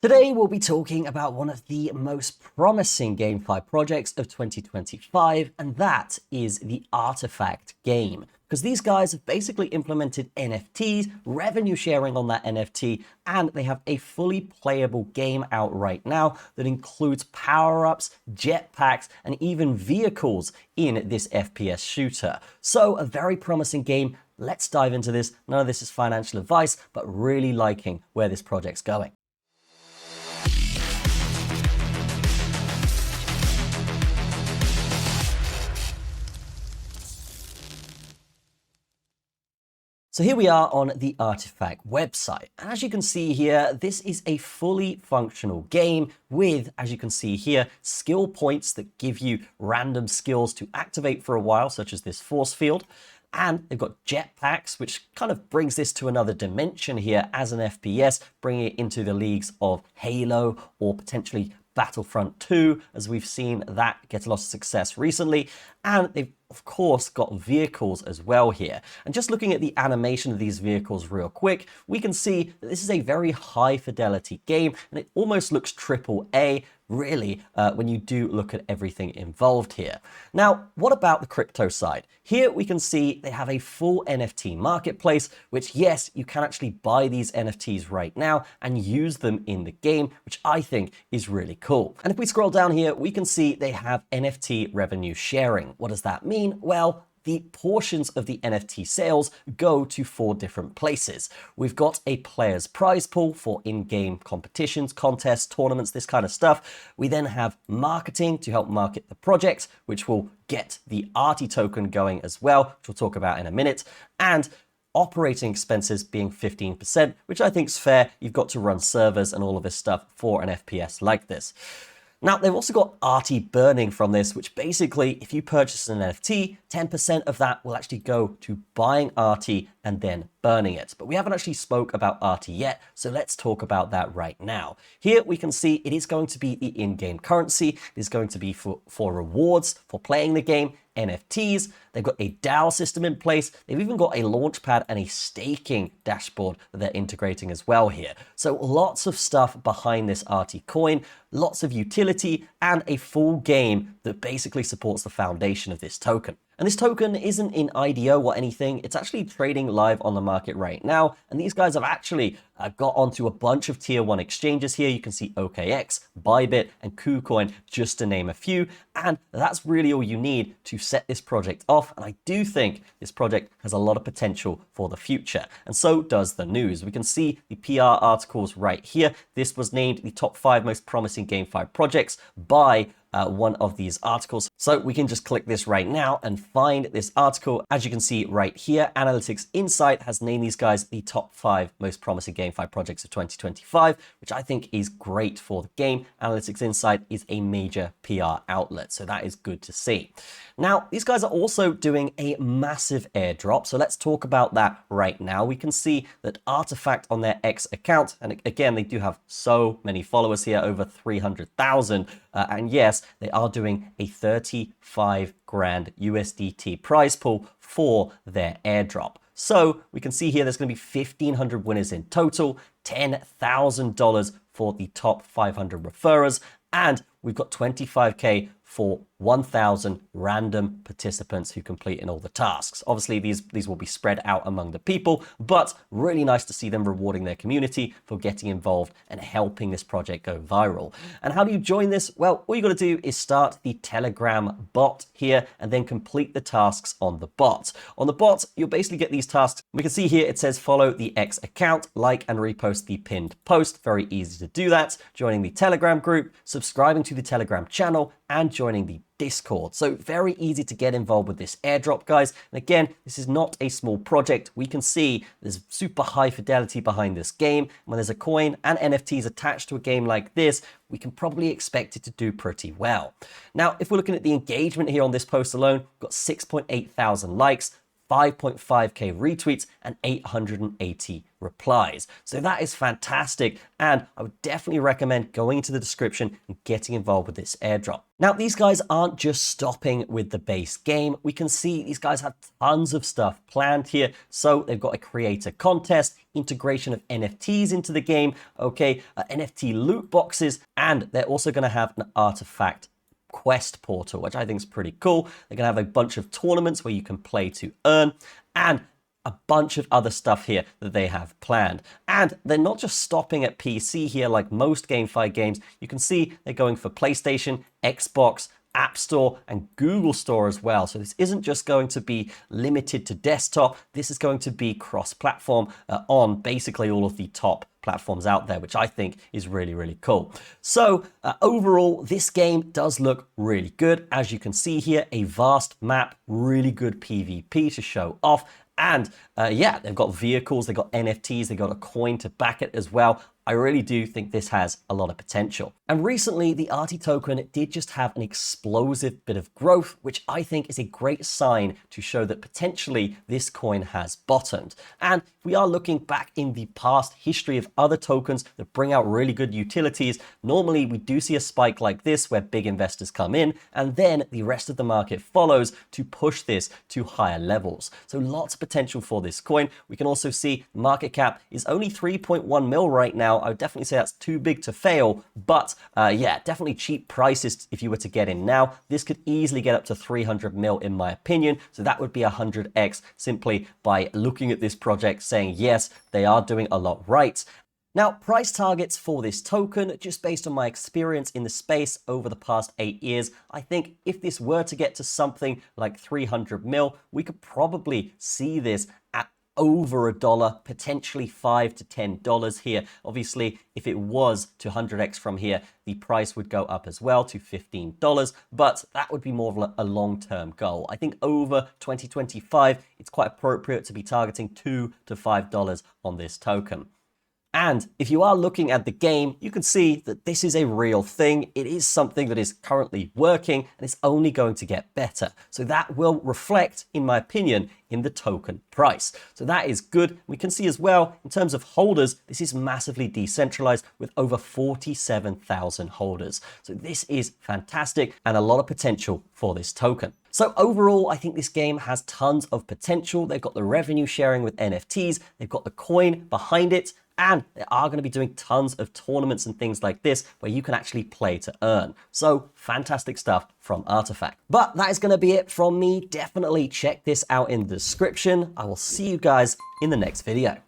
Today, we'll be talking about one of the most promising GameFi projects of 2025, and that is the Artyfact game. Because these guys have basically implemented NFTs, revenue sharing on that NFT, and they have a fully playable game out right now that includes power-ups, jetpacks, and even vehicles in this FPS shooter. So a very promising game. Let's dive into this. None of this is financial advice, but really liking where this project's going. So here we are on the Artyfact website. And as you can see here, this is a fully functional game with, as you can see here, skill points that give you random skills to activate for a while, such as this force field. And they've got jetpacks, which kind of brings this to another dimension here as an FPS, bringing it into the leagues of Halo or potentially Battlefront 2, as we've seen that get a lot of success recently. And they've of course got vehicles as well here. And just looking at the animation of these vehicles real quick, we can see that this is a very high fidelity game, and it almost looks AAA, really, when you do look at everything involved here. Now, what about the crypto side? Here we can see they have a full NFT marketplace, which, yes, you can actually buy these NFTs right now and use them in the game, which I think is really cool. And if we scroll down here, we can see they have NFT revenue sharing. What does that mean? Well, the portions of the NFT sales go to 4 different places. We've got a player's prize pool for in-game competitions, contests, tournaments, this kind of stuff. We then have marketing to help market the project, which will get the Arty token going as well, which we'll talk about in a minute. And operating expenses being 15%, which I think is fair. You've got to run servers and all of this stuff for an FPS like this. Now, they've also got Arty burning from this, which basically, if you purchase an NFT, 10% of that will actually go to buying Arty and then burning it. But we haven't actually spoke about Arty yet, so let's talk about that right now. Here we can see it is going to be the in-game currency. It is going to be for rewards for playing the game, NFTs. They've got a DAO system in place. They've even got a launchpad and a staking dashboard that they're integrating as well here. So lots of stuff behind this Arty coin, lots of utility, and a full game that basically supports the foundation of this token. And this token isn't in IDO or anything. It's actually trading live on the market right now. And these guys have actually got onto a bunch of tier 1 exchanges here. You can see OKX, Bybit, and KuCoin, just to name a few. And that's really all you need to set this project off. And I do think this project has a lot of potential for the future. And so does the news. We can see the PR articles right here. This was named the top 5 most promising GameFi projects by one of these articles. So we can just click this right now and find this article. As you can see right here, Analytics Insight has named these guys the top 5 most promising GameFi projects of 2025, which I think is great for the game. Analytics Insight is a major PR outlet, so that is good to see. Now, these guys are also doing a massive airdrop, so let's talk about that right now. We can see that Artyfact on their X account, and again, they do have so many followers here, over 300,000, and yes, they are doing a 35 grand USDT prize pool for their airdrop. So we can see here there's going to be 1,500 winners in total, $10,000 for the top 500 referrers, and we've got 25K for 1,000 random participants who complete in all the tasks. Obviously, these will be spread out among the people, but really nice to see them rewarding their community for getting involved and helping this project go viral. And how do you join this? Well, all you got to do is start the Telegram bot here and then complete the tasks on the bot. On the bot, you'll basically get these tasks. We can see here it says follow the X account, like and repost the pinned post. Very easy to do that. Joining the Telegram group, subscribing to the Telegram channel, and joining the Discord. So very easy to get involved with this airdrop, guys. And again, this is not a small project. We can see there's super high fidelity behind this game. When there's a coin and NFTs attached to a game like this, we can probably expect it to do pretty well. Now, if we're looking at the engagement here on this post alone, we've got 6.8 thousand likes, 5.5k retweets, and 880 replies. So that is fantastic, and I would definitely recommend going into the description and getting involved with this airdrop. Now, these guys aren't just stopping with the base game. We can see these guys have tons of stuff planned here. So they've got a creator contest, integration of NFTs into the game, okay, NFT loot boxes, and they're also going to have an Artyfact quest portal, which I think is pretty cool. They're gonna have a bunch of tournaments where you can play to earn, and a bunch of other stuff here that they have planned. And they're not just stopping at PC here like most GameFi games. You can see they're going for PlayStation, Xbox, App Store, and Google Store as well. So this isn't just going to be limited to desktop. This is going to be cross-platform on basically all of the top platforms out there, which I think is really, really cool. So overall, this game does look really good. As you can see here, a vast map, really good PvP to show off. And yeah, they've got vehicles, they've got NFTs, they've got a coin to back it as well. I really do think this has a lot of potential. And recently, the Arty token did just have an explosive bit of growth, which I think is a great sign to show that potentially this coin has bottomed. And if we are looking back in the past history of other tokens that bring out really good utilities, normally we do see a spike like this where big investors come in, and then the rest of the market follows to push this to higher levels. So lots of potential for this coin. We can also see the market cap is only 3.1 mil right now. I would definitely say that's too big to fail, but yeah, definitely cheap prices if you were to get in now. This could easily get up to 300 mil in my opinion, so that would be 100x simply by looking at this project saying, yes, they are doing a lot right. Now, price targets for this token, just based on my experience in the space over the past 8 years, I think if this were to get to something like 300 mil, we could probably see this at over $1, potentially $5 to $10 here. Obviously, if it was to 100x from here, the price would go up as well to $15, but that would be more of a long-term goal. I think over 2025, it's quite appropriate to be targeting $2 to $5 on this token. And if you are looking at the game, you can see that this is a real thing. It is something that is currently working, and it's only going to get better. So that will reflect, in my opinion, in the token price. So that is good. We can see as well, in terms of holders, this is massively decentralized with over 47,000 holders. So this is fantastic and a lot of potential for this token. So overall, I think this game has tons of potential. They've got the revenue sharing with NFTs, they've got the coin behind it, and they are going to be doing tons of tournaments and things like this where you can actually play to earn. So fantastic stuff from Artyfact. But that is going to be it from me. Definitely check this out in the description. I will see you guys in the next video.